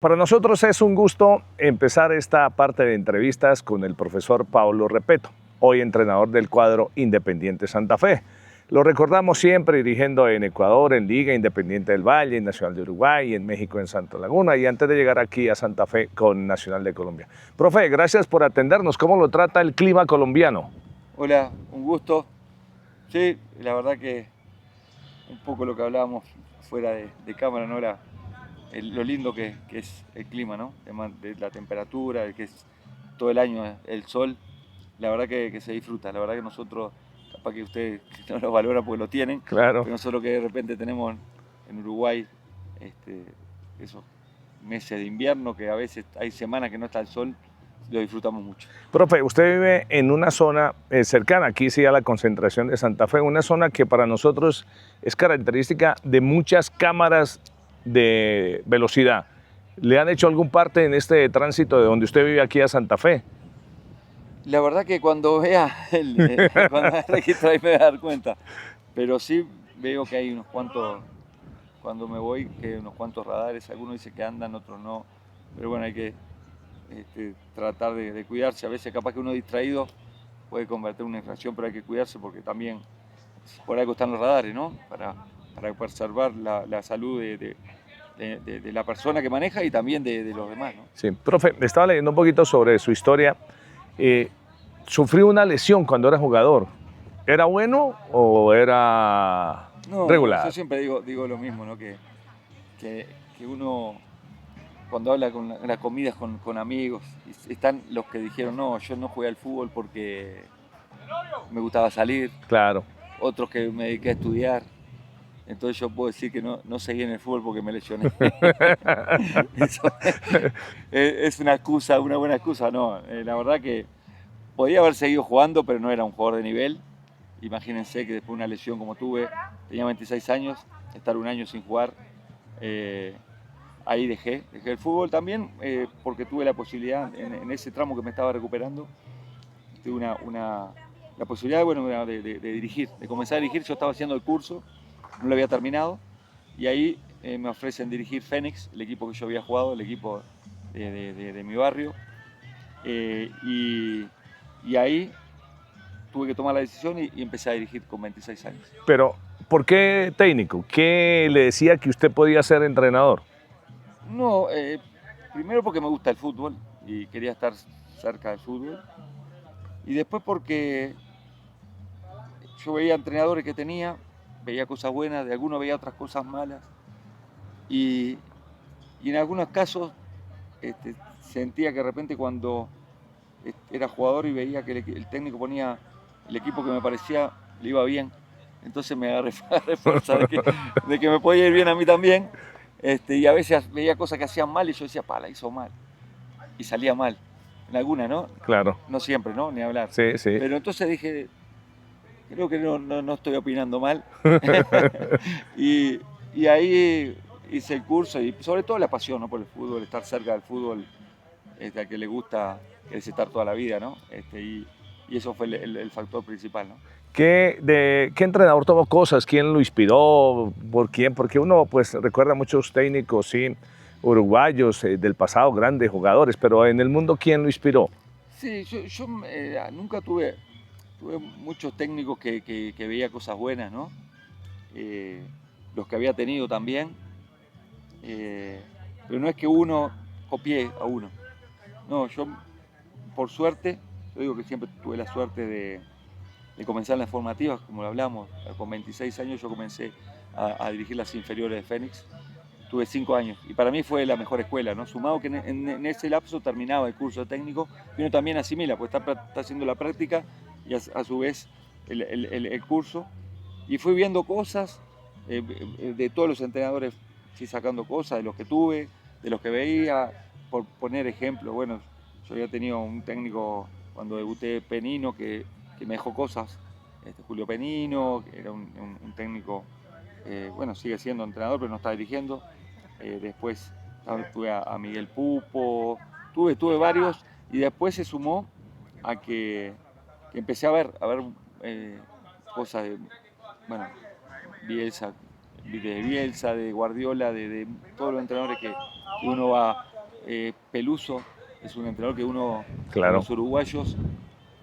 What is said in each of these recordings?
Para nosotros es un gusto empezar esta parte de entrevistas con el profesor Paulo Repeto, hoy entrenador del cuadro Independiente Santa Fe. Lo recordamos siempre dirigiendo en Ecuador, en Liga Independiente del Valle, en Nacional de Uruguay, en México en Santa Laguna y antes de llegar aquí a Santa Fe con Nacional de Colombia. Profe, gracias por atendernos. ¿Cómo lo trata el clima colombiano? Hola, un gusto. Sí, la verdad que un poco lo que hablábamos fuera de cámara, ¿no? Lo lindo que es el clima, ¿no? De la temperatura, de que es todo el año el sol. La verdad que se disfruta. La verdad que nosotros, capaz que ustedes no lo valoran porque lo tienen, Claro. pero nosotros que de repente tenemos en Uruguay esos meses de invierno, que a veces hay semanas que no está el sol, lo disfrutamos mucho. Profe, usted vive en una zona cercana, aquí sí a la concentración de Santa Fe, una zona que para nosotros es característica de muchas cámaras de velocidad. ¿Le han hecho algún parte en este tránsito de donde usted vive aquí a Santa Fe? La verdad que cuando vea cuando el registro ahí me voy a dar cuenta. Pero sí veo que hay unos cuantos, cuando me voy, que hay unos cuantos radares, algunos dicen que andan, otros no. Pero bueno, hay que tratar de cuidarse. A veces capaz que uno distraído puede convertir una infracción, pero hay que cuidarse porque también por algo están los radares, ¿no? Para preservar la salud de la persona que maneja y también de los demás, ¿no? Sí, profe, estaba leyendo un poquito sobre su historia. Sufrió una lesión cuando era jugador. ¿Era bueno o era No, yo regular? siempre digo lo mismo, ¿no? Que uno cuando habla en las comidas con amigos, están los que dijeron, no, yo no jugué al fútbol porque me gustaba salir, Claro. otros que me dediqué a estudiar, entonces yo puedo decir que no seguí en el fútbol porque me lesioné. Eso es una excusa, una buena excusa, no, la verdad que podía haber seguido jugando, pero no era un jugador de nivel. Imagínense que después de una lesión como tuve, tenía 26 años, estar un año sin jugar, ahí dejé el fútbol también porque tuve la posibilidad, en ese tramo que me estaba recuperando, tuve la posibilidad bueno, de dirigir, de comenzar a dirigir. Yo estaba haciendo el curso, no lo había terminado, y ahí me ofrecen dirigir Fénix, el equipo que yo había jugado, el equipo de mi barrio, y ahí tuve que tomar la decisión y empecé a dirigir con 26 años. Pero, ¿por qué técnico? ¿Qué le decía que usted podía ser entrenador? No, primero porque me gusta el fútbol y quería estar cerca del fútbol. Y después porque yo veía entrenadores que tenía, veía cosas buenas, de algunos veía otras cosas malas. Y, y en algunos casos sentía que de repente cuando era jugador y veía que el técnico ponía el equipo que me parecía le iba bien, entonces me agarré fuerza de que me podía ir bien a mí también. Y a veces veía cosas que hacían mal y yo decía, la hizo mal. Y salía mal. En algunas, ¿no? Claro. No siempre, ¿no? Ni hablar. Sí, sí. Pero entonces dije, creo que no estoy opinando mal. y, y ahí hice el curso y sobre todo la pasión, ¿no? Por el fútbol, estar cerca del fútbol, al que le gusta es estar toda la vida, ¿no? Y eso fue el factor principal, ¿no? ¿Qué entrenador tomó cosas? ¿Quién lo inspiró? ¿Por quién? Porque uno pues recuerda a muchos técnicos, sí, uruguayos del pasado, grandes jugadores, pero en el mundo, ¿quién lo inspiró? Sí, yo nunca tuve muchos técnicos que veía cosas buenas, ¿no? Los que había tenido también. Pero no es que uno copie a uno. No, yo por suerte, yo digo que siempre tuve la suerte de comenzar en las formativas, como lo hablamos. Con 26 años yo comencé a dirigir las inferiores de Fénix. Tuve 5 años y para mí fue la mejor escuela, ¿no? Sumado que en ese lapso terminaba el curso técnico y uno también asimila, pues está haciendo la práctica y a su vez el curso. Y fui viendo cosas de todos los entrenadores, fui sacando cosas de los que tuve, de los que veía, por poner ejemplos. Bueno, yo había tenido un técnico cuando debuté, Penino, que me dejó cosas. Julio Penino, que era un técnico, bueno, sigue siendo entrenador, pero no está dirigiendo. Después tuve a Miguel Pupo, tuve varios, y después se sumó a que empecé a ver cosas de, bueno, Bielsa, de Bielsa, de Guardiola, de todos los entrenadores que uno va Peluso es un entrenador que uno, Claro. los uruguayos,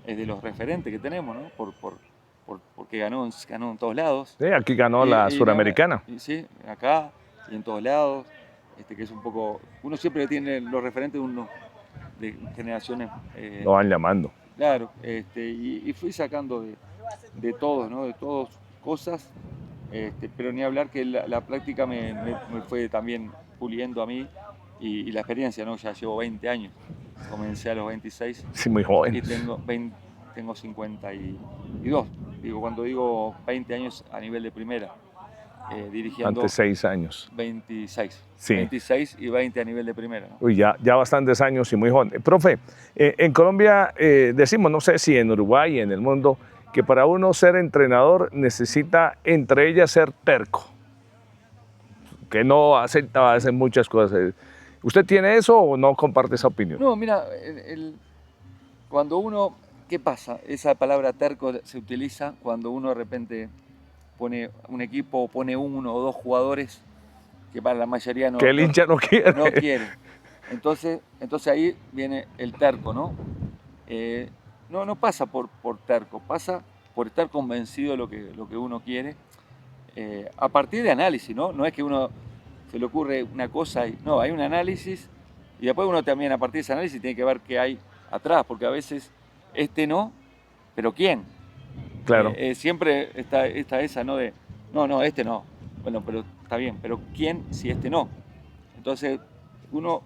es de los referentes que tenemos, ¿no? Porque ganó en todos lados. Sí, aquí ganó la Suramericana. Sí, acá y en todos lados, que es un poco... Uno siempre tiene los referentes de generaciones... Lo van llamando. Claro, y fui sacando de todos, ¿no? De todos cosas, pero ni hablar que la práctica me fue también puliendo a mí y la experiencia, ¿no? Ya llevo 20 años, comencé a los 26. Sí, muy joven. Y tengo 52. Digo, cuando digo 20 años a nivel de primera, dirigiendo... Antes 6 años. 26. Sí. 26 y 20 a nivel de primera, ¿no? Uy, ya bastantes años y muy joven. Profe, en Colombia decimos, no sé si en Uruguay, en el mundo, que para uno ser entrenador necesita entre ellas ser terco, que no acepta hacer muchas cosas. ¿Usted tiene eso o no comparte esa opinión? No, mira, cuando uno, ¿qué pasa? Esa palabra terco se utiliza cuando uno de repente pone un equipo o pone uno o dos jugadores que para la mayoría no... Que el hincha no quiere. No quiere. Entonces ahí viene el terco, ¿no? No pasa por terco, pasa por estar convencido de lo que uno quiere, a partir de análisis, ¿no? No es que uno se le ocurre una cosa, no, hay un análisis y después uno también a partir de ese análisis tiene que ver qué hay atrás, porque a veces no, pero ¿quién? Claro. Siempre está esa, ¿no? De, no, no. Bueno, pero está bien, pero ¿quién si no? Entonces, uno,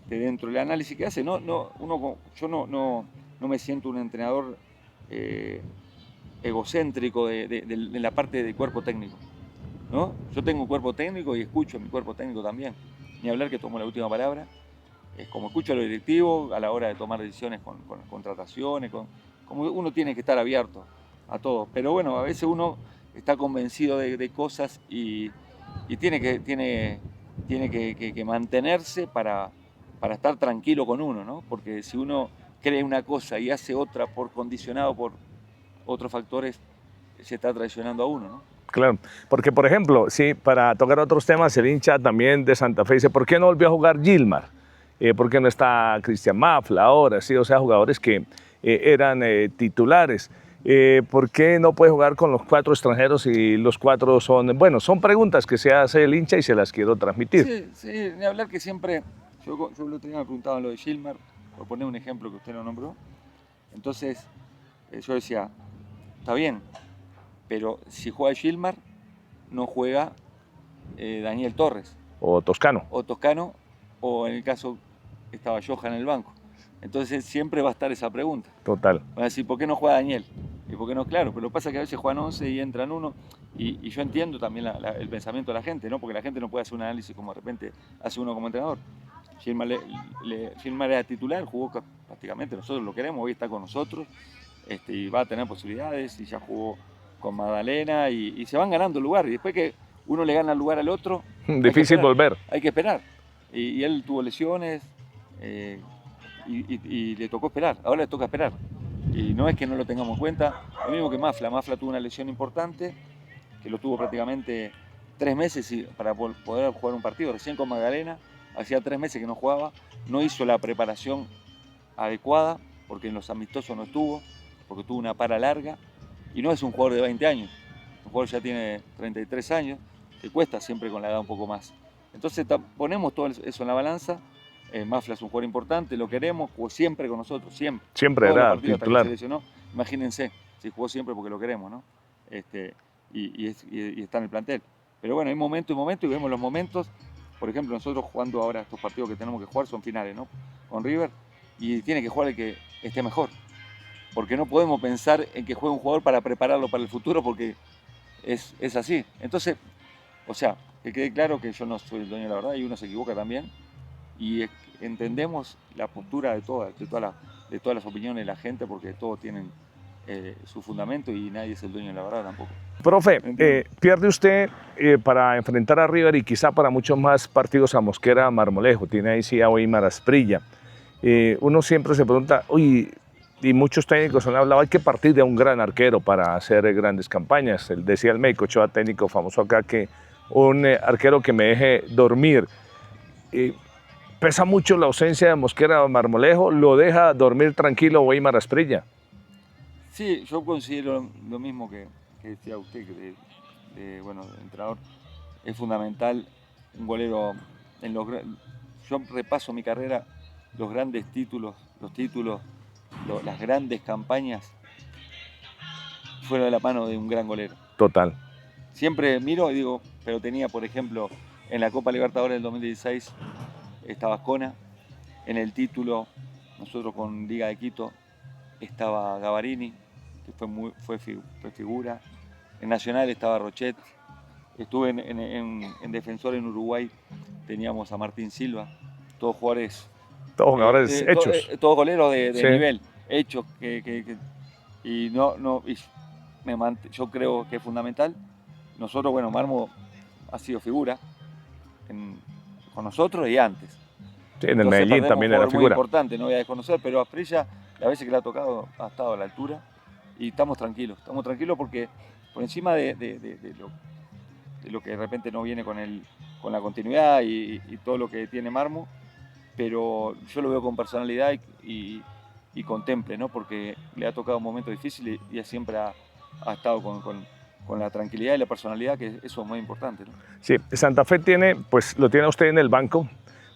dentro del análisis que hace, yo no me siento un entrenador egocéntrico de la parte de cuerpo técnico, ¿no? Yo tengo un cuerpo técnico y escucho a mi cuerpo técnico también. Ni hablar que tomo la última palabra. Es como escucho a los directivos a la hora de tomar decisiones con contrataciones, como uno tiene que estar abierto a todo. Pero bueno, a veces uno está convencido de cosas y tiene que mantenerse para estar tranquilo con uno, ¿no? Porque si uno cree una cosa y hace otra condicionado por otros factores, se está traicionando a uno, ¿no? Claro, porque por ejemplo, sí, para tocar otros temas, el hincha también de Santa Fe dice, ¿por qué no volvió a jugar Gilmar? ¿Por qué no está Cristian Mafla ahora? Sí, o sea, jugadores que eran titulares. ¿Por qué no puede jugar con los 4 extranjeros y los 4 son... Bueno, son preguntas que se hace el hincha y se las quiero transmitir. Sí, ni hablar que siempre... Yo el otro día me preguntaban lo de Gilmar, por poner un ejemplo que usted no nombró. Entonces, yo decía, está bien, pero si juega Gilmar, no juega Daniel Torres. O Toscano. O en el caso estaba Johan en el banco. Entonces siempre va a estar esa pregunta. Total. Va a decir, ¿por qué no juega Daniel? ¿Y por qué no? Claro, pero lo que pasa es que a veces juegan 11 y entran uno. Y yo entiendo también el pensamiento de la gente, ¿no? Porque la gente no puede hacer un análisis como de repente hace uno como entrenador. Gilmar era titular, jugó prácticamente, nosotros lo queremos, hoy está con nosotros y va a tener posibilidades y ya jugó con Magdalena y se van ganando el lugar. Y después que uno le gana el lugar al otro... Difícil volver. Hay que esperar. Y él tuvo lesiones y le tocó esperar, ahora le toca esperar. Y no es que no lo tengamos en cuenta, lo mismo que Mafla tuvo una lesión importante, que lo tuvo prácticamente 3 meses para poder jugar un partido, recién con Magdalena, hacía 3 meses que no jugaba, no hizo la preparación adecuada, porque en los amistosos no estuvo, porque tuvo una para larga, y no es un jugador de 20 años, un jugador ya tiene 33 años, que cuesta siempre con la edad un poco más. Entonces ponemos todo eso en la balanza. Mafla es un jugador importante, lo queremos, jugó siempre con nosotros, siempre. Siempre era titular. Imagínense, si jugó siempre porque lo queremos, ¿no? Y está en el plantel. Pero bueno, hay momentos y momentos y vemos los momentos. Por ejemplo, nosotros jugando ahora estos partidos que tenemos que jugar son finales, ¿no? Con River, y tiene que jugar el que esté mejor. Porque no podemos pensar en que juegue un jugador para prepararlo para el futuro, porque es así. Entonces, o sea, que quede claro que yo no soy el dueño de la verdad y uno se equivoca también. Y entendemos la postura de todas las opiniones de la gente, porque todos tienen su fundamento y nadie es el dueño de la verdad tampoco. Profe, pierde usted para enfrentar a River y quizá para muchos más partidos a Mosquera Marmolejo, tiene ahí sí a Weimar Asprilla. Uno siempre se pregunta, oye, y muchos técnicos han hablado, hay que partir de un gran arquero para hacer grandes campañas. Decía el médico Ochoa, técnico famoso acá, que un arquero que me deje dormir. ¿Pesa mucho la ausencia de Mosquera Marmolejo? ¿Lo deja dormir tranquilo Weimar Asprilla? Sí, yo considero lo mismo que decía usted, bueno, de entrenador. Es fundamental un golero yo repaso mi carrera, los grandes títulos, las grandes campañas fueron de la mano de un gran golero. Total. Siempre miro y digo, pero tenía, por ejemplo, en la Copa Libertadores del 2016 estaba Ascona, en el título, nosotros con Liga de Quito, estaba Gavarini, que fue figura, en Nacional estaba Rochet, estuve en Defensor en Uruguay, teníamos a Martín Silva, todos jugadores, Todos jugadores hechos. todos goleros de Sí. nivel, hechos, y yo creo que es fundamental. Nosotros, bueno, Marmo ha sido figura con nosotros y antes. Sí, en el Medellín también era figura. Muy importante, no voy a desconocer, pero Asprilla, las veces que le ha tocado, ha estado a la altura y estamos tranquilos porque por encima de lo que de repente no viene con la continuidad y todo lo que tiene Marmo, pero yo lo veo con personalidad y con temple, ¿no? Porque le ha tocado un momento difícil y siempre ha estado con la tranquilidad y la personalidad, que eso es muy importante, ¿no? Sí, Santa Fe lo tiene usted en el banco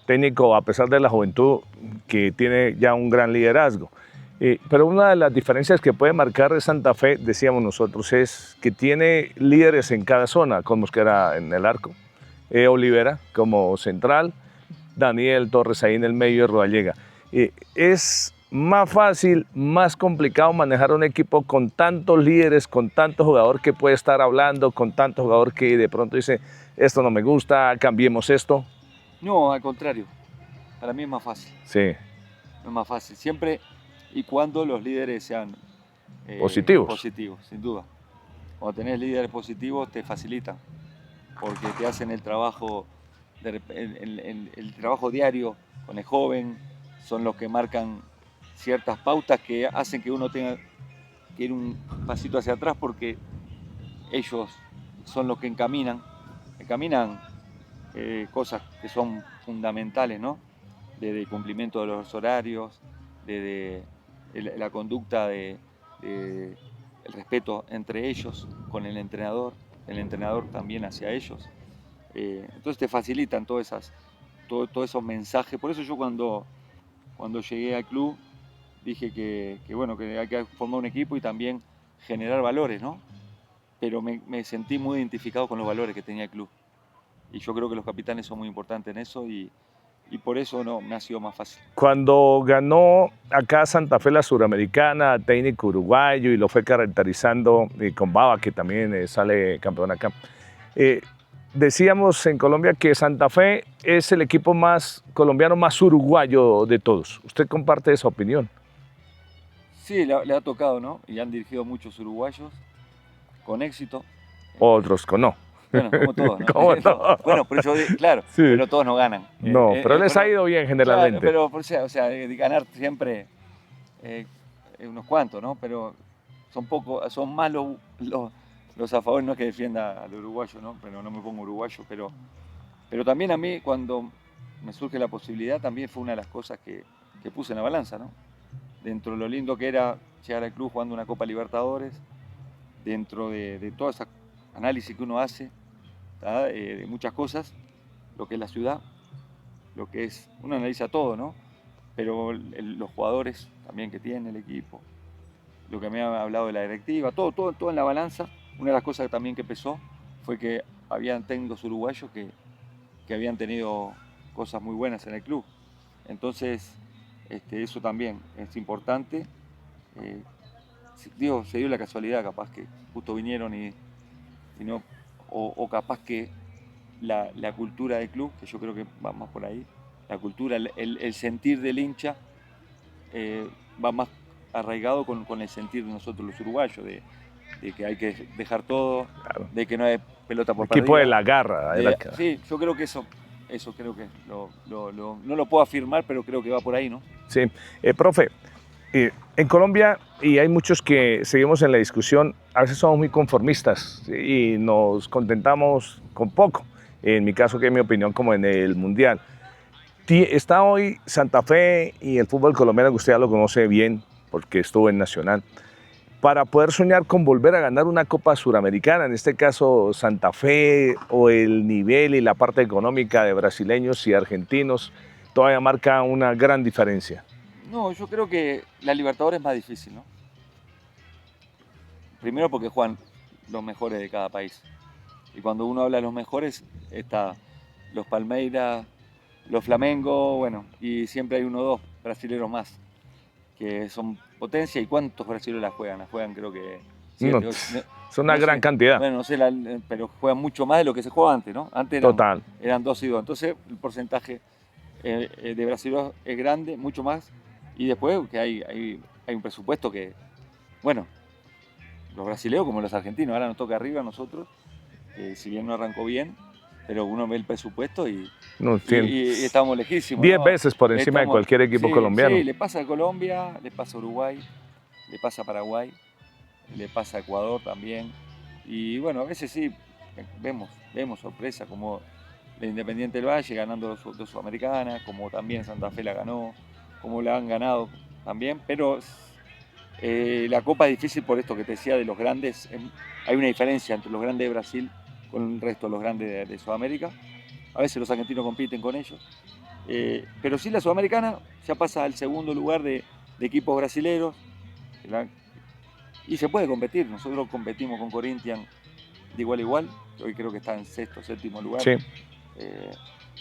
técnico, a pesar de la juventud, que tiene ya un gran liderazgo. Pero una de las diferencias que puede marcar Santa Fe, decíamos nosotros, es que tiene líderes en cada zona, con Mosquera en el arco, Olivera como central, Daniel Torres ahí en el medio de Rodallega. Es más fácil, más complicado manejar un equipo con tantos líderes, con tanto jugador que puede estar hablando, con tanto jugador que de pronto dice, esto no me gusta, cambiemos esto. No, al contrario, para mí es más fácil. Sí. Es más fácil, siempre y cuando los líderes sean positivos, sin duda. Cuando tenés líderes positivos te facilitan, porque te hacen el trabajo, el trabajo diario con el joven, son los que marcan ciertas pautas que hacen que uno tenga que ir un pasito hacia atrás, porque ellos son los que encaminan cosas que son fundamentales, ¿no? Desde el cumplimiento de los horarios, desde la conducta el respeto entre ellos con el entrenador también hacia ellos. Entonces te facilitan todos esos mensajes. Por eso yo cuando llegué al club dije que bueno, que hay que formar un equipo y también generar valores, ¿no? Pero me sentí muy identificado con los valores que tenía el club. Y yo creo que los capitanes son muy importantes en eso y por eso no me ha sido más fácil. Cuando ganó acá Santa Fe la Suramericana, técnico uruguayo, y lo fue caracterizando con Baba, que también sale campeón acá, decíamos en Colombia que Santa Fe es el equipo más colombiano, más uruguayo de todos. ¿Usted comparte esa opinión? Sí, le ha tocado, ¿no? Y han dirigido muchos uruguayos con éxito. Otros con no. Bueno, como todos, ¿no? Como todos. Bueno, pero claro, sí. Pero todos no ganan. No, pero les ha ido bien generalmente. Claro, pero o sea, ganar siempre unos cuantos, ¿no? Pero son más los a favor, no es que defienda al uruguayo, ¿no? Pero no me pongo uruguayo, pero también a mí cuando me surge la posibilidad, también fue una de las cosas que puse en la balanza, ¿no? Dentro de lo lindo que era llegar al club jugando una Copa Libertadores, dentro de todo ese análisis que uno hace, de muchas cosas, lo que es la ciudad, lo que es, uno analiza todo, ¿no? Pero los jugadores también que tiene el equipo, lo que me ha hablado de la directiva, todo en la balanza. Una de las cosas también que pesó fue que habían técnicos uruguayos que habían tenido cosas muy buenas en el club. Entonces, eso también es importante. Se dio la casualidad, capaz que justo vinieron y no, o capaz que la cultura del club, que yo creo que va más por ahí, la cultura, el sentir del hincha va más arraigado con el sentir de nosotros los uruguayos, de que hay que dejar todo, claro, de que no hay pelota por perdida. Equipo de la garra. Sí, yo creo que eso creo que no lo puedo afirmar, pero creo que va por ahí, ¿no? Sí, profe, en Colombia, y hay muchos que seguimos en la discusión, a veces somos muy conformistas, ¿sí? Y nos contentamos con poco. En mi caso, que es mi opinión, como en el Mundial. Está hoy Santa Fe y el fútbol colombiano, que usted ya lo conoce bien porque estuvo en Nacional, para poder soñar con volver a ganar una Copa Suramericana, en este caso Santa Fe, o el nivel y la parte económica de brasileños y argentinos, todavía marca una gran diferencia. No, yo creo que la Libertadores es más difícil, ¿no? Primero porque juegan los mejores de cada país. Y cuando uno habla de los mejores, está los Palmeiras, los Flamengo, bueno, y siempre hay uno o dos brasileños más, que son potencia. ¿Y cuántos brasileños la juegan? La juegan creo que No, 7, 8, es una gran sé, cantidad. bueno, no sé, pero juegan mucho más de lo que se jugaba antes, ¿no? Antes Total. eran 2 y 2. Entonces el porcentaje de brasileños es grande, mucho más. Y después que hay un presupuesto que, bueno, los brasileños como los argentinos, ahora nos toca arriba a nosotros, si bien no arrancó bien, pero uno ve el presupuesto y No, y estamos lejísimos. 10 ¿no? veces por encima de cualquier equipo colombiano. Sí, le pasa a Colombia, le pasa a Uruguay, le pasa a Paraguay, le pasa a Ecuador también. Y bueno, a veces sí, vemos sorpresa como el Independiente del Valle ganando dos Sudamericanas, como también Santa Fe la ganó, como la han ganado también, pero la Copa es difícil por esto que te decía de los grandes. Hay una diferencia entre los grandes de Brasil con el resto de los grandes de Sudamérica. A veces los argentinos compiten con ellos. Pero sí la Sudamericana ya pasa al segundo lugar de equipos brasileños. Y se puede competir. Nosotros competimos con Corinthians de igual a igual. Hoy creo que está en sexto, séptimo lugar. Sí.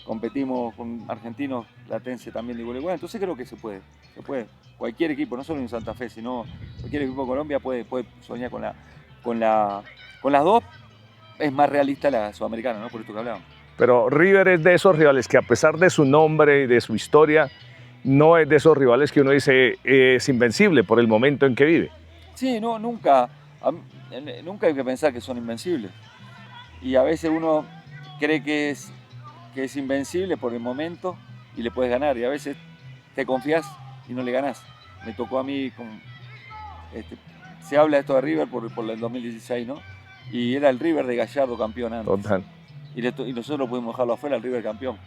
Competimos con argentinos, Platense también de igual a igual. Entonces creo que se puede. Cualquier equipo, no solo en Santa Fe, sino cualquier equipo de Colombia puede soñar con las dos. Es más realista la Sudamericana, ¿no? Por esto que hablábamos. Pero River es de esos rivales que, a pesar de su nombre y de su historia, no es de esos rivales que uno dice es invencible por el momento en que vive. Sí, no, nunca hay que pensar que son invencibles. Y a veces uno cree que es invencible por el momento y le puedes ganar. Y a veces te confías y no le ganás. Me tocó a mí, se habla esto de River por el 2016, ¿no? Y era el River de Gallardo campeón antes. Total. Y nosotros pudimos dejarlo afuera, el River campeón.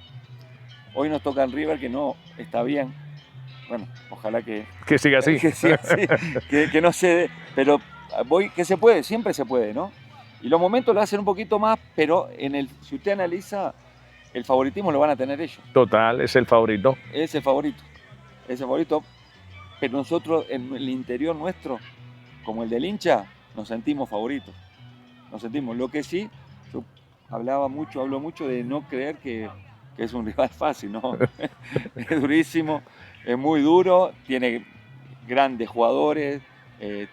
Hoy nos toca el River que no está bien. Bueno, ojalá que siga así. Que siga así, que no se dé. Pero que se puede, siempre se puede, ¿no? Y los momentos lo hacen un poquito más, pero si usted analiza, el favoritismo lo van a tener ellos. Total, es el favorito. Es el favorito. Pero nosotros en el interior nuestro, como el del hincha, nos sentimos favoritos. Nos sentimos. Lo que sí, yo hablo mucho de no creer que es un rival fácil, ¿no? Es durísimo, es muy duro, tiene grandes jugadores, es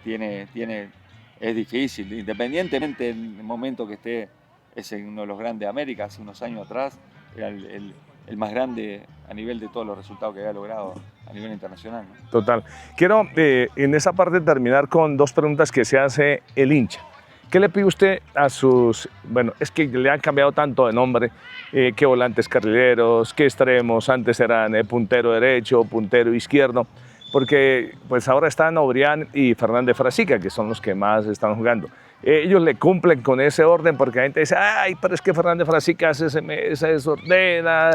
difícil, independientemente del momento que esté, es uno de los grandes de América. Hace unos años atrás era el más grande a nivel de todos los resultados que había logrado a nivel internacional, ¿no? Total. Quiero en esa parte terminar con dos preguntas que se hace el hincha. ¿Qué le pide usted a sus, bueno, es que le han cambiado tanto de nombre, que volantes carrileros, que extremos, antes eran puntero derecho, puntero izquierdo, porque pues ahora están Obrián y Fernández Frasica, que son los que más están jugando. Ellos le cumplen con ese orden porque la gente dice, ay, pero es que Fernández Frasica se desordena,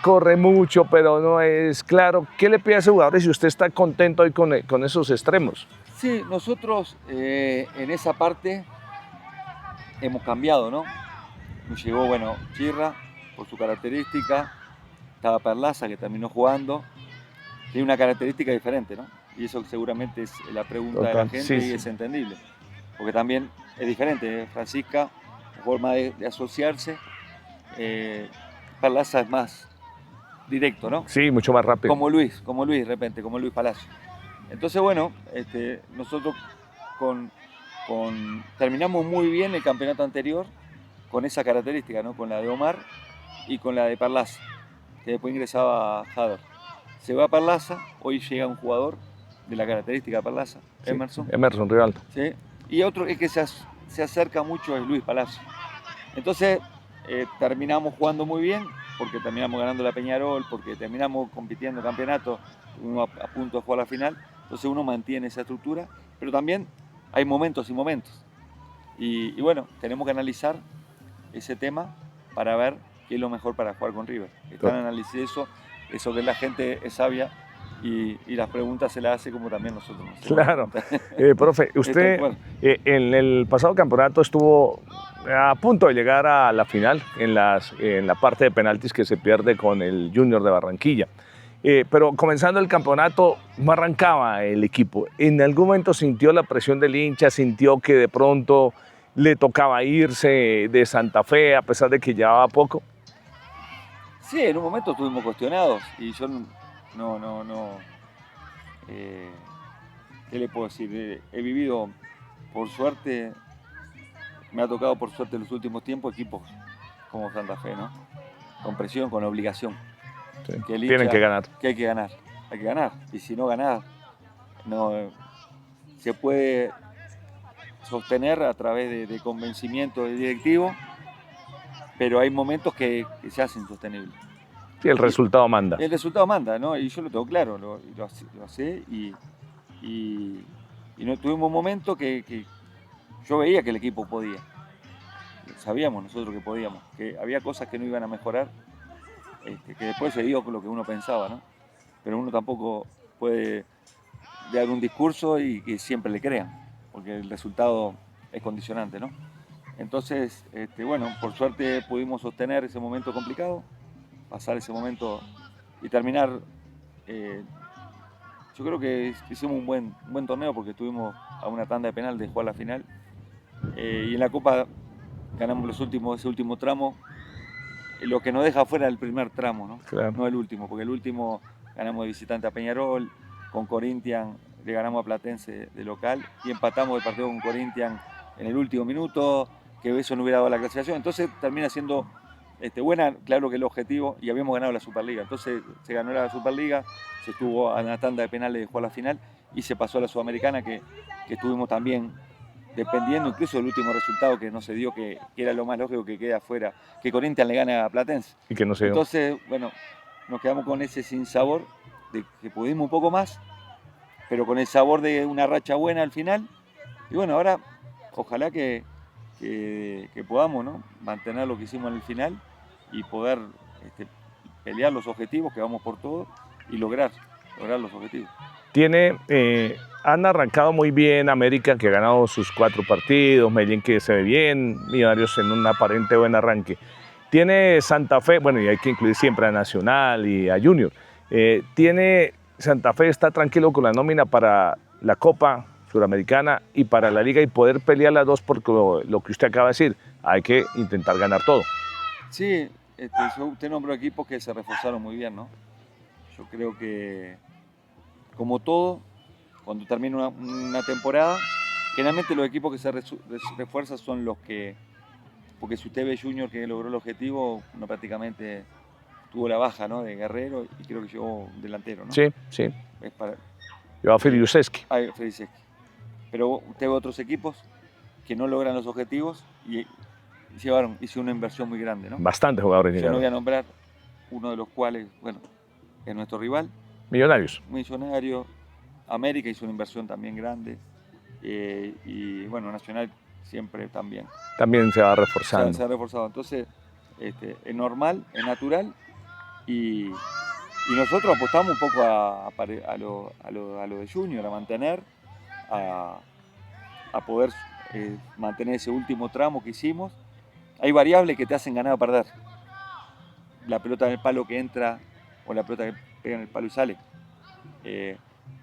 corre mucho, pero no es claro. ¿Qué le pide a ese jugador y si usted está contento hoy con esos extremos? Sí, nosotros en esa parte hemos cambiado, ¿no? Nos llegó, bueno, Chirra, por su característica, estaba Perlaza, que terminó jugando, tiene una característica diferente, ¿no? Y eso seguramente es la pregunta de la gente. Sí, y es entendible, porque también es diferente, Francisca, la forma de asociarse, Perlaza es más directo, ¿no? Sí, mucho más rápido. Como Luis, de repente, como Luis Palacio. Entonces, bueno, nosotros terminamos muy bien el campeonato anterior con esa característica, ¿no? Con la de Omar y con la de Perlaza, que después ingresaba Jader. Se va a Perlaza, hoy llega un jugador de la característica de Perlaza, Emerson. Sí, Emerson Rivaldo. Sí, y otro es que se acerca mucho es Luis Palacio. Entonces terminamos jugando muy bien, porque terminamos ganando la Peñarol, porque terminamos compitiendo en campeonato, uno a punto de jugar la final. Entonces uno mantiene esa estructura, pero también hay momentos y momentos. Y bueno, tenemos que analizar ese tema para ver qué es lo mejor para jugar con River. Están analizando eso eso que la gente es sabia y las preguntas se las hace como también nosotros. Claro. Profe, usted en el pasado campeonato estuvo a punto de llegar a la final en la parte de penaltis que se pierde con el Junior de Barranquilla. Pero comenzando el campeonato no arrancaba el equipo. ¿En algún momento sintió la presión del hincha? ¿Sintió que de pronto le tocaba irse de Santa Fe a pesar de que llevaba poco? Sí, en un momento estuvimos cuestionados y yo ¿qué le puedo decir? He vivido, por suerte, me ha tocado por suerte en los últimos tiempos equipos como Santa Fe, ¿no? Con presión, con obligación. Sí, Que el tienen hincha, que ganar. Que hay que ganar. Hay que ganar. Y si no ganás, no se puede sostener a través de convencimiento del directivo, pero hay momentos que se hacen insostenibles. Sí, el resultado manda. El resultado manda, ¿no? Y yo lo tengo claro, lo sé y no tuvimos un momento que yo veía que el equipo podía. Sabíamos nosotros que podíamos, que había cosas que no iban a mejorar, que después se dio con lo que uno pensaba, ¿no? Pero uno tampoco puede dar un discurso y que siempre le crean, porque el resultado es condicionante, ¿no? Entonces, bueno, por suerte pudimos sostener ese momento complicado, pasar ese momento y terminar. Yo creo que hicimos un buen torneo porque estuvimos a una tanda de penal de jugar la final. Y en la Copa ganamos ese último tramo, lo que nos deja fuera el primer tramo, ¿no? Claro. No el último, porque el último ganamos de visitante a Peñarol, con Corinthians le ganamos a Platense de local y empatamos el partido con Corinthians en el último minuto, que eso no hubiera dado la clasificación. Entonces termina siendo buena, claro que el objetivo, y habíamos ganado la Superliga. Entonces se ganó la Superliga, se estuvo a una tanda de penales de jugar la final y se pasó a la Sudamericana, que estuvimos también dependiendo incluso del último resultado que no se dio, que era lo más lógico, que queda afuera, que Corinthians le gana a Platense. Y que no se dio. Entonces, bueno, nos quedamos con ese sinsabor de que pudimos un poco más, pero con el sabor de una racha buena al final. Y bueno, ahora ojalá que podamos, ¿no?, mantener lo que hicimos en el final y poder pelear los objetivos, que vamos por todo, y lograr los objetivos. Han arrancado muy bien América, que ha ganado sus 4 partidos, Medellín, que se ve bien, Millonarios en un aparente buen arranque. Tiene Santa Fe, bueno, y hay que incluir siempre a Nacional y a Junior. Santa Fe está tranquilo con la nómina para la Copa Suramericana y para la Liga y poder pelear las dos, porque lo que usted acaba de decir, hay que intentar ganar todo. Sí, usted nombró equipos que se reforzaron muy bien, ¿no? Yo creo que, como todo, cuando termina una temporada, generalmente los equipos que se refuerzan son los que, porque si usted ve Junior que logró el objetivo, uno prácticamente tuvo la baja, ¿no?, de Guerrero, y creo que llegó un delantero, ¿no? Sí. Llevó a Filiuseski. Pero usted ve otros equipos que no logran los objetivos y hizo una inversión muy grande, ¿no? Bastantes jugadores. Yo no voy a nombrar uno de los cuales, bueno, es nuestro rival. Millonarios. América hizo una inversión también grande. Y bueno, Nacional siempre también. También se va reforzando. Se ha reforzado. Entonces, es normal, es natural. Y nosotros apostamos un poco a lo de Junior, a mantener, a poder mantener ese último tramo que hicimos. Hay variables que te hacen ganar o perder. La pelota en el palo que entra o la pelota que pega en el palo y sale.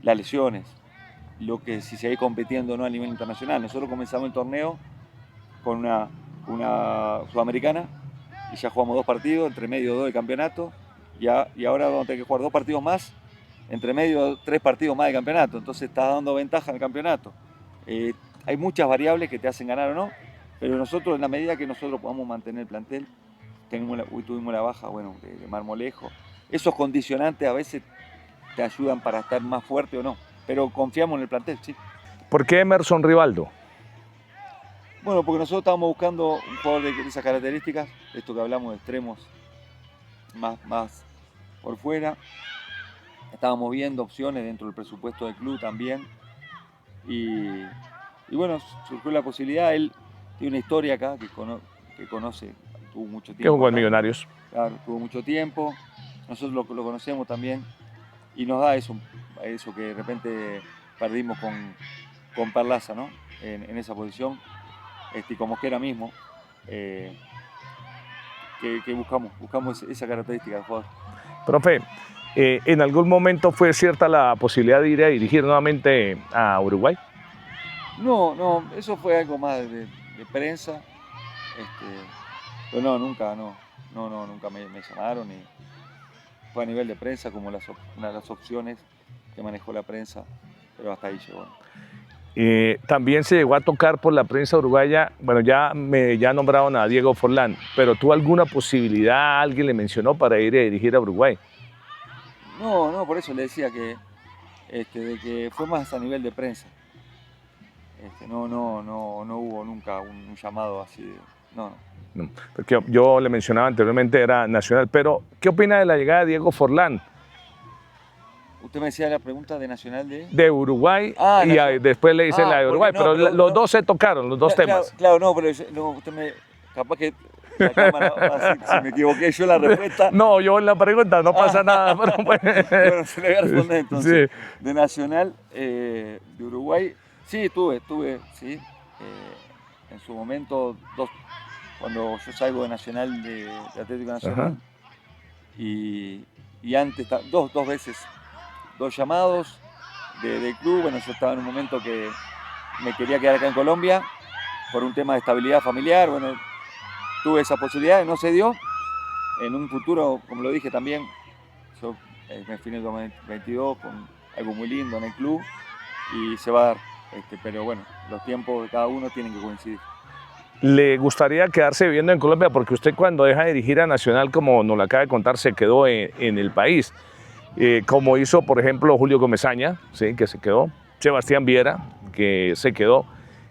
Las lesiones, si seguís compitiendo o no a nivel internacional. Nosotros comenzamos el torneo con una sudamericana y ya jugamos 2 partidos, entre medio 2 de campeonato, y ahora vamos a tener que jugar 2 partidos más, entre medio 3 partidos más de campeonato. Entonces está dando ventaja en el campeonato. Hay muchas variables que te hacen ganar o no, pero nosotros, en la medida que nosotros podamos mantener el plantel, tuvimos la baja, bueno, de Marmolejo. Esos condicionantes a veces te ayudan para estar más fuerte o no, pero confiamos en el plantel, sí. ¿Por qué Emerson Rivaldo? Bueno, porque nosotros estábamos buscando un jugador de esas características, esto que hablamos de extremos más por fuera. Estábamos viendo opciones dentro del presupuesto del club también. Y bueno, surgió la posibilidad. Él tiene una historia acá que conoce, tuvo mucho tiempo. Que jugó en Millonarios. Claro, tuvo mucho tiempo. nosotros lo conocemos también y nos da eso que de repente perdimos con Perlaza, ¿no? En esa posición, y como que era mismo, que buscamos esa característica del jugador. Profe, ¿en algún momento fue cierta la posibilidad de ir a dirigir nuevamente a Uruguay? No, eso fue algo más de prensa, pero no, nunca me llamaron y fue a nivel de prensa como una de las opciones que manejó la prensa, pero hasta ahí llegó. También se llegó a tocar por la prensa uruguaya, bueno, ya nombraron a Diego Forlán, pero ¿tuvo alguna posibilidad, alguien le mencionó para ir a dirigir a Uruguay? No, por eso le decía que, de que fue más a nivel de prensa. No hubo nunca un llamado así, no. No, porque yo le mencionaba anteriormente, era Nacional, pero ¿qué opina de la llegada de Diego Forlán? Usted me decía la pregunta de Nacional de Uruguay y después le dice la de Uruguay, pero los dos se tocaron, los dos temas. Claro, no, pero usted capaz que la cámara, si me equivoqué yo la respuesta. No, yo en la pregunta, no pasa nada. Pero bueno, se le voy a responder entonces. Sí. De Nacional, de Uruguay, sí, tuve, sí. En su momento, cuando yo salgo de Nacional, de Atlético Nacional, y antes, dos veces, 2 llamados del club. Bueno, yo estaba en un momento que me quería quedar acá en Colombia por un tema de estabilidad familiar. Bueno, tuve esa posibilidad y no se dio. En un futuro, como lo dije también, yo me fui en el 2022 con algo muy lindo en el club y se va a dar. Pero bueno, los tiempos de cada uno tienen que coincidir. ¿Le gustaría quedarse viviendo en Colombia? Porque usted cuando deja de dirigir a Nacional, como nos lo acaba de contar, se quedó en el país. Como hizo, por ejemplo, Julio Comesaña, ¿sí?, que se quedó, Sebastián Viera, que se quedó.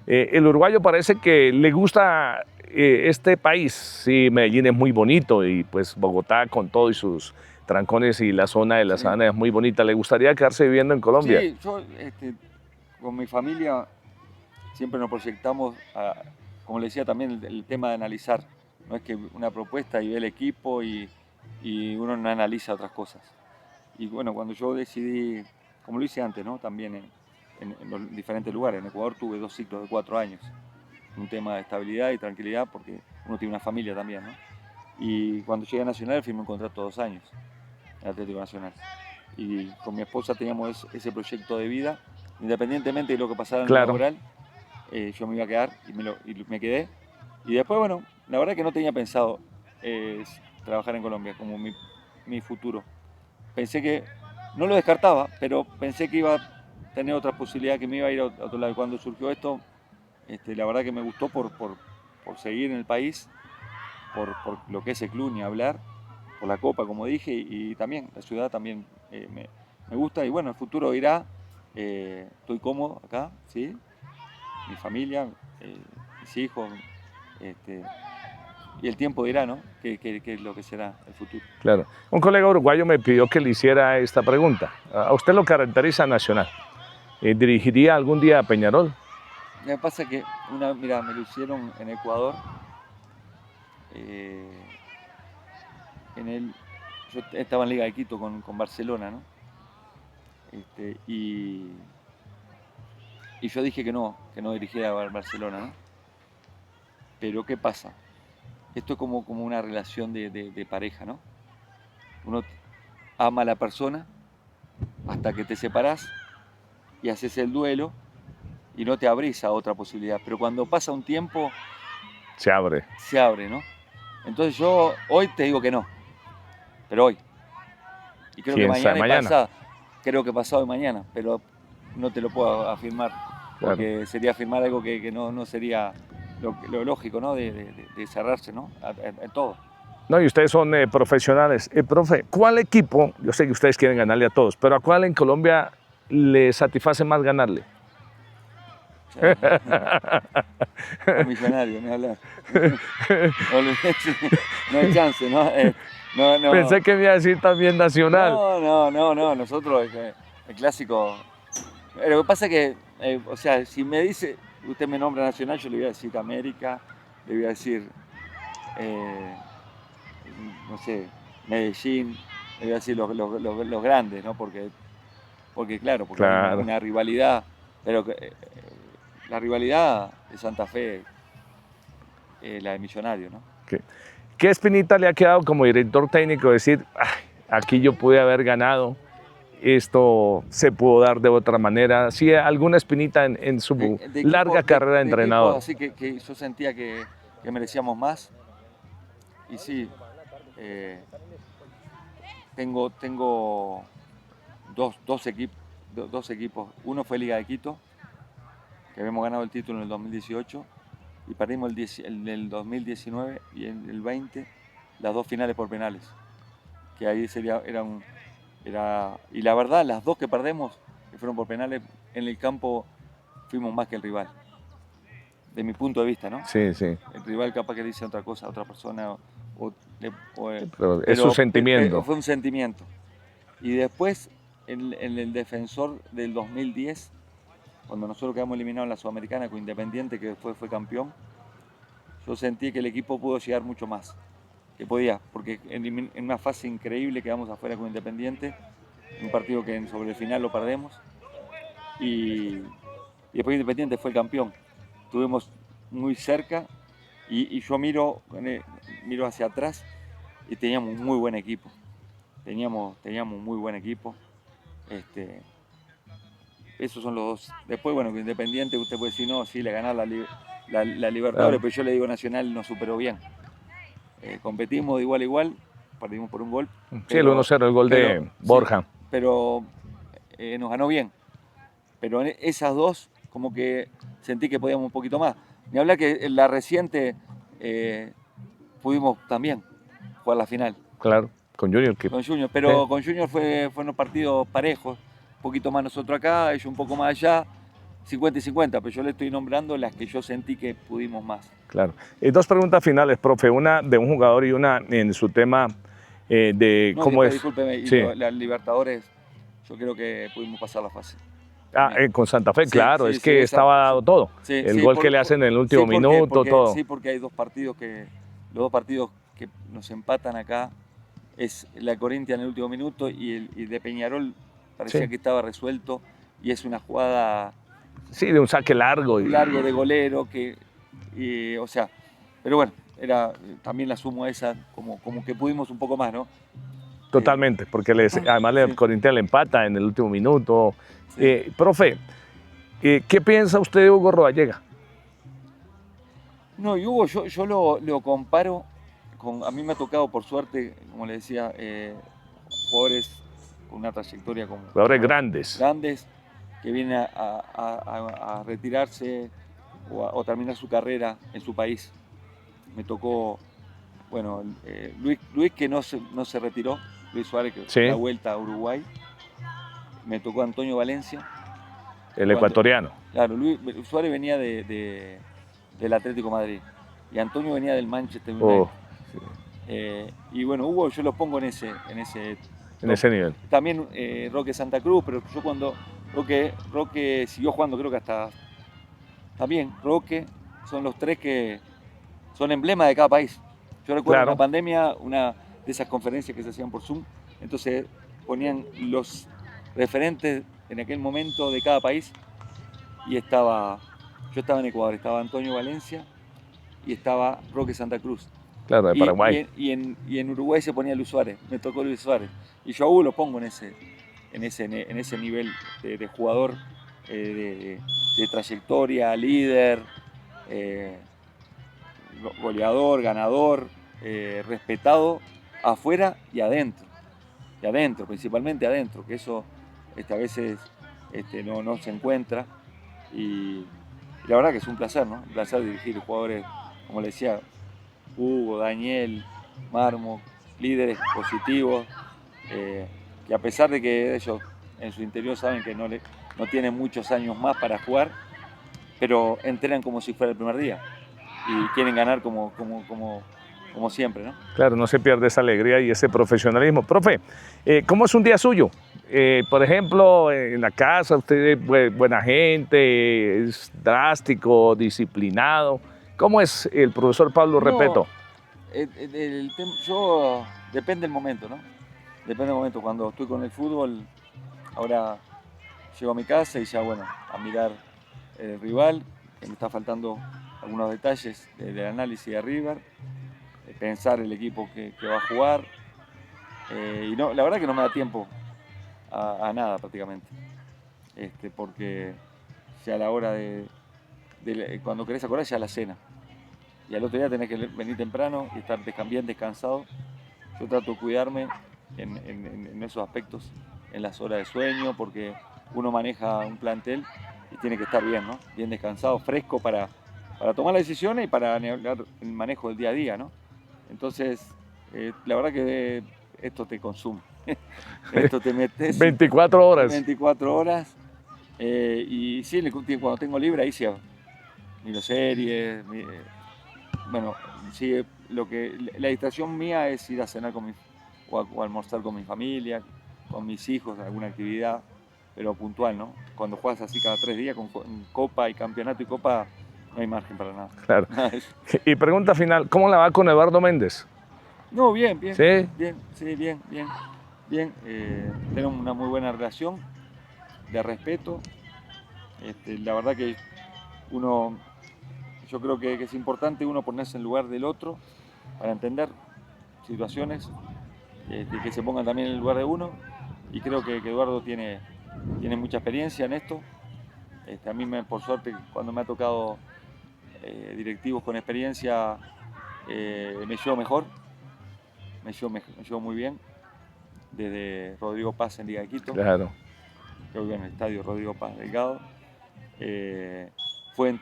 El uruguayo parece que le gusta este país. Sí, Medellín es muy bonito y pues Bogotá con todo y sus trancones y la zona de la sabana es muy bonita. ¿Le gustaría quedarse viviendo en Colombia? Sí, yo con mi familia siempre nos proyectamos, como le decía también, el tema de analizar. No es que una propuesta y ve el equipo y uno no analiza otras cosas. Y bueno, cuando yo decidí, como lo hice antes, ¿no? También en los diferentes lugares. En Ecuador tuve 2 ciclos de 4 años. Un tema de estabilidad y tranquilidad porque uno tiene una familia también, ¿no? Y cuando llegué a Nacional firmé un contrato de 2 años en Atlético Nacional. Y con mi esposa teníamos ese proyecto de vida. Independientemente de lo que pasara en el laboral, yo me iba a quedar y me quedé. Y después, bueno, la verdad que no tenía pensado trabajar en Colombia como mi futuro. Pensé que, no lo descartaba, pero pensé que iba a tener otra posibilidad, que me iba a ir a otro lado. Y cuando surgió esto, la verdad que me gustó por seguir en el país, por lo que es el club, ni hablar, por la Copa, como dije, y también la ciudad también me gusta. Y bueno, el futuro irá, estoy cómodo acá, ¿sí? Mi familia, mis hijos, y el tiempo dirá, ¿no?, qué es lo que será el futuro. Claro. Un colega uruguayo me pidió que le hiciera esta pregunta. ¿A usted lo caracteriza Nacional? ¿Dirigiría algún día a Peñarol? Me pasa que, mira, me lo hicieron en Ecuador. Yo estaba en Liga de Quito con Barcelona, ¿no? Y yo dije que no dirigiera a Barcelona, ¿no? Pero ¿qué pasa? Esto es como una relación de pareja, ¿no? Uno ama a la persona hasta que te separás y haces el duelo y no te abrís a otra posibilidad. Pero cuando pasa un tiempo... Se abre, ¿no? Entonces yo hoy te digo que no, pero hoy. Y creo que mañana y pasado. Creo que pasado y mañana, pero no te lo puedo afirmar, porque sería afirmar algo que no sería lo lógico, ¿no? De cerrarse, ¿no? En todo. No, y ustedes son profesionales. Profe, ¿cuál equipo, yo sé que ustedes quieren ganarle a todos, pero a cuál en Colombia le satisface más ganarle? A Millonario, ni hablar. No hay chance, ¿no? No. Pensé que me iba a decir también Nacional. No, nosotros, el clásico. Lo que pasa es que, o sea, si me dice, usted me nombra Nacional, yo le voy a decir América, le voy a decir, no sé, Medellín, iba a decir los grandes, ¿no? Porque claro, porque hay Claro. una rivalidad, pero la rivalidad de Santa Fe, la de Millonarios, ¿no? ¿Qué espinita le ha quedado como director técnico decir, "Ay, aquí yo pude haber ganado, esto se pudo dar de otra manera"? ¿Sí, alguna espinita en su larga carrera de entrenador? Así que yo sentía que merecíamos más. Y sí, tengo dos equipos. Uno fue Liga de Quito, que habíamos ganado el título en el 2018, y perdimos el del 2019 y en el 20 las dos finales por penales. Que ahí y la verdad, las dos que perdemos, que fueron por penales, en el campo fuimos más que el rival. De mi punto de vista, ¿no? Sí, sí. El rival capaz que dice otra cosa a otra persona. Pero es su sentimiento. Fue un sentimiento. Y después, en el defensor del 2010, cuando nosotros quedamos eliminados en la Sudamericana con Independiente, que después fue campeón, yo sentí que el equipo pudo llegar mucho más. Que podía, porque en una fase increíble quedamos afuera con Independiente, un partido que sobre el final lo perdemos, y después Independiente fue el campeón. Estuvimos muy cerca y yo miro hacia atrás y teníamos un muy buen equipo. Teníamos muy buen equipo. Esos son los dos. Después, bueno, Independiente, usted puede decir, no, sí, le ganó la Libertadores, Claro. pero yo le digo Nacional nos superó bien. Competimos de igual a igual, perdimos por un gol. Sí, el 1-0, el gol de Borja. Sí, pero nos ganó bien. Pero en esas dos, como que sentí que podíamos un poquito más. Ni hablar que en la reciente pudimos también jugar la final. Claro, con Junior. Con Junior, pero con Junior fueron unos partidos parejos. Un poquito más nosotros acá, ellos un poco más allá. 50 y 50, pero yo le estoy nombrando las que yo sentí que pudimos más. Claro. Dos preguntas finales, profe. Una de un jugador y una en su tema de cómo es. Discúlpeme, sí. Las Libertadores, yo creo que pudimos pasar la fase. Con Santa Fe, Sí, claro, sí, es que sí, estaba dado todo. Sí, el gol que le hacen en el último minuto, todo. Sí, porque hay los dos partidos que nos empatan acá, es la Corinthians en el último minuto y de Peñarol parecía que estaba resuelto y es una jugada... Sí, de un saque largo. Largo de golero, o sea, pero bueno, también la sumo a esa, como que pudimos un poco más, ¿no? Totalmente, porque además el Corinthians le empata en el último minuto. Sí. Profe, ¿qué piensa usted de Hugo Rodallega? No, y Hugo, yo lo comparo a mí me ha tocado, por suerte, como le decía, jugadores con una trayectoria como... Jugadores grandes. Grandes, que vienen a retirarse o terminar su carrera en su país. Me tocó, bueno, Luis que no se retiró, Luis Suárez, que dio la vuelta a Uruguay. Me tocó Antonio Valencia. El ecuatoriano. Claro, Luis Suárez venía del Atlético de Madrid y Antonio venía del Manchester United. Y bueno, Hugo yo lo pongo en ese nivel. También Roque Santa Cruz, pero yo cuando Roque siguió jugando, creo que hasta también Roque, son los tres que son emblemas de cada país. Yo recuerdo en la pandemia una de esas conferencias que se hacían por Zoom, entonces ponían los referentes en aquel momento de cada país y yo estaba en Ecuador, estaba Antonio Valencia y estaba Roque Santa Cruz. Claro, de Paraguay. Y en Uruguay se ponía Luis Suárez, me tocó Luis Suárez. Y yo a Hugo lo pongo en ese nivel de jugador, de trayectoria, líder, goleador, ganador, respetado afuera y adentro. Y adentro, principalmente adentro, que eso a veces no se encuentra. Y la verdad que es un placer, ¿no? Un placer dirigir jugadores, como le decía, Hugo, Daniel, Marmo, líderes positivos, que a pesar de que ellos en su interior saben que no tienen muchos años más para jugar, pero entrenan como si fuera el primer día y quieren ganar como siempre, ¿no? Claro, no se pierde esa alegría y ese profesionalismo. Profe, ¿cómo es un día suyo? Por ejemplo, en la casa, usted es buena gente, es drástico, disciplinado. ¿Cómo es el profesor Pablo Repeto? Yo, depende del momento, ¿no? depende del momento. Cuando estoy con el fútbol, ahora llego a mi casa y ya, bueno, a mirar el rival, que me está faltando algunos detalles del análisis de River, pensar el equipo que va a jugar. Y no, la verdad que no me da tiempo a nada prácticamente, porque ya a la hora cuando querés acordar ya la cena. Y al otro día tenés que venir temprano y estar bien descansado. Yo trato de cuidarme en esos aspectos, en las horas de sueño, porque uno maneja un plantel y tiene que estar bien, ¿no? Bien descansado, fresco para tomar las decisiones y para el manejo del día a día, ¿no? Entonces, la verdad que esto te consume. Esto te metes 24 horas. 24 horas. Y sí, cuando tengo libre, ahí sí miro series. Bueno, sí, la distracción mía es ir a cenar o almorzar con mi familia, con mis hijos, alguna actividad, pero puntual, ¿no? Cuando juegas así cada 3 días con Copa y Campeonato y Copa, no hay margen para nada. Claro. Y pregunta final, ¿cómo la va con Eduardo Méndez? No, bien, bien. ¿Sí? Bien, sí, bien, bien. Bien, tenemos una muy buena relación de respeto. La verdad que yo creo que es importante uno ponerse en lugar del otro para entender situaciones, que se pongan también en el lugar de uno. Y creo que Eduardo tiene mucha experiencia en esto. A mí, por suerte, cuando me ha tocado directivos con experiencia, me llevo mejor, me llevo muy bien. Desde Rodrigo Paz en Liga de Quito, Claro. creo que en el estadio Rodrigo Paz Delgado,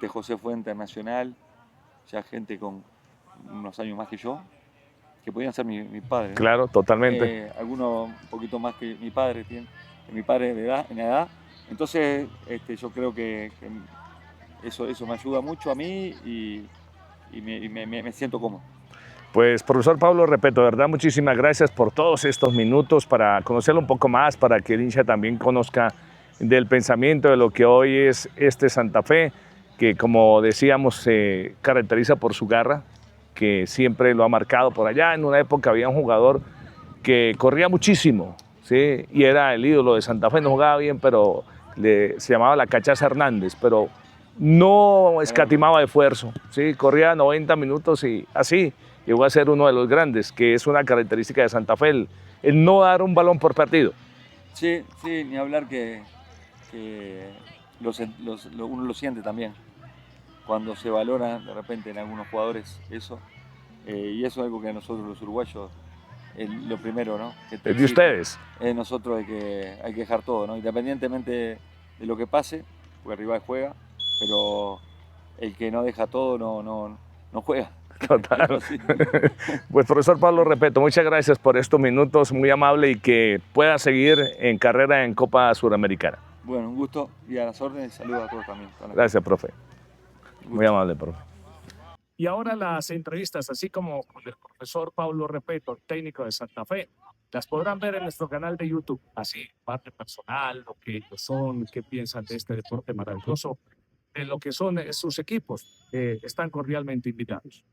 José Fuente en Nacional, ya gente con unos años más que yo, que podían ser mi padre, ¿no? Claro, totalmente. Algunos un poquito más que mi padre tienen, en edad. Entonces, yo creo que eso me ayuda mucho a mí y me siento cómodo. Pues, profesor Pablo Repeto, de verdad, muchísimas gracias por todos estos minutos para conocerlo un poco más, para que el hincha también conozca del pensamiento de lo que hoy es Santa Fe, que como decíamos se caracteriza por su garra, que siempre lo ha marcado por allá. En una época había un jugador que corría muchísimo, ¿sí? Y era el ídolo de Santa Fe, no jugaba bien, pero se llamaba la Cachaza Hernández, pero no escatimaba de esfuerzo, ¿sí? Corría 90 minutos y así llegó a ser uno de los grandes, que es una característica de Santa Fe, el no dar un balón por partido. Sí, sí, ni hablar que uno lo siente también, cuando se valora de repente en algunos jugadores eso, y eso es algo que a nosotros los uruguayos, lo primero, ¿no? Es de ustedes. Es nosotros hay que dejar todo, ¿no? Independientemente de lo que pase, porque el rival juega, pero el que no deja todo no juega. Total. Pues profesor Pablo Repeto, muchas gracias por estos minutos, muy amable, y que pueda seguir en carrera en Copa Suramericana. Bueno, un gusto y a las órdenes, saludos a todos también. Gracias, profe. Muy amable, profe. Y ahora las entrevistas, así como con el profesor Pablo Repeto, técnico de Santa Fe, las podrán ver en nuestro canal de YouTube. Así, parte personal, lo que ellos son, qué piensan de este deporte maravilloso, en lo que son sus equipos. Están cordialmente invitados.